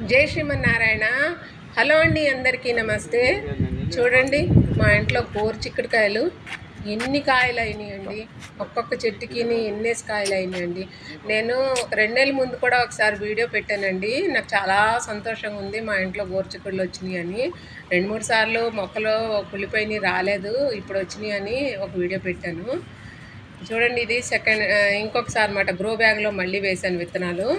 జై శ్రీమన్నారాయణ. హలో అండి, అందరికీ నమస్తే. చూడండి, మా ఇంట్లో చిక్కుడుకాయలు ఎన్ని కాయలు అయినాయండి. ఒక్కొక్క చెట్టుకి ఎన్నేసి కాయలు అయినాయండి. నేను 2 నెలల ముందు కూడా ఒకసారి వీడియో పెట్టానండి. నాకు చాలా సంతోషంగా ఉంది మా ఇంట్లో చిక్కుడులు వచ్చినాయి అని. 2-3 సార్లు మొక్కలు కుళ్ళిపోయినాయి, రాలేదు, ఇప్పుడు వచ్చినాయి అని ఒక వీడియో పెట్టాను. చూడండి, ఇది ఇంకొకసారి అన్నమాట. గ్రో బ్యాగ్లో మళ్ళీ వేసాను విత్తనాలు.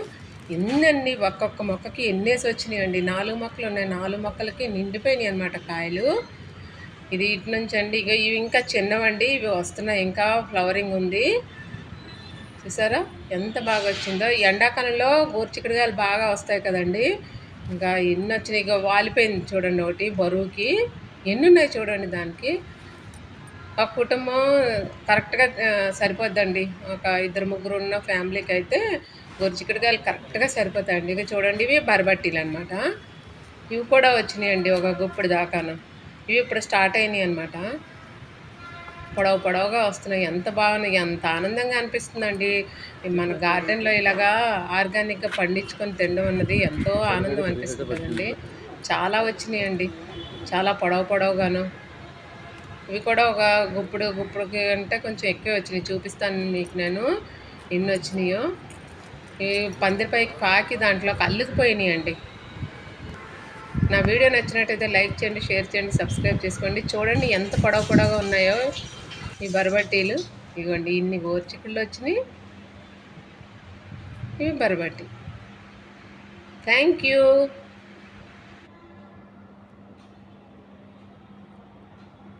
ఎన్ని ఒక్కొక్క మొక్కకి ఎన్నేసి వచ్చినాయండి. 4 మొక్కలు ఉన్నాయి, 4 మొక్కలకి నిండిపోయినాయి అనమాట కాయలు. ఇది ఇటు నుంచి అండి. ఇవి ఇంకా చిన్నవండి, ఇవి వస్తున్నాయి, ఇంకా ఫ్లవరింగ్ ఉంది. చూసారా ఎంత బాగా వచ్చిందో. ఈ ఎండాకాలంలో చిక్కుడుకాయలు బాగా వస్తాయి కదండి. ఇంకా ఎన్ని వచ్చినాయి. ఇక వాలిపోయింది చూడండి ఒకటి బరువుకి. ఎన్ని ఉన్నాయి చూడండి. దానికి ఒక కుటుంబం కరెక్ట్గా సరిపోద్దండి. ఒక 2-3 ఉన్న ఫ్యామిలీకి అయితే చిక్కుడుకాయలు కరెక్ట్గా సరిపోతాయండి. ఇక చూడండి, ఇవి బరబట్టీలు అనమాట. ఇవి కూడా వచ్చినాయండి ఒక గుప్పుడు దాకాను. ఇవి ఇప్పుడు స్టార్ట్ అయినాయి అనమాట. పొడవుగా వస్తున్నాయి. ఎంత బాగున్నాయి, ఎంత ఆనందంగా అనిపిస్తుందండి. మన గార్డెన్లో ఇలాగా ఆర్గానిక్గా పండించుకొని తినడం అన్నది ఎంతో ఆనందం అనిపిస్తుంది కదండి. చాలా వచ్చినాయండి, చాలా పొడవుగాను. ఇవి కూడా ఒక గుప్పుడుకి అంటే కొంచెం ఎక్కువ వచ్చినాయి. చూపిస్తాను మీకు నేను ఎన్ని వచ్చినాయో. ఈ పందిరిపైకి పాకి దాంట్లోకి అల్లుకుపోయినాయండి. నా వీడియో నచ్చినట్టయితే లైక్ చేయండి, షేర్ చేయండి, సబ్స్క్రైబ్ చేసుకోండి. చూడండి ఎంత పొడవుగా ఉన్నాయో ఈ బరబట్టీలు. ఇదిగోండి, ఇన్ని చిక్కుళ్ళు వచ్చినాయి. ఇవి బరబట్టి. Thank you.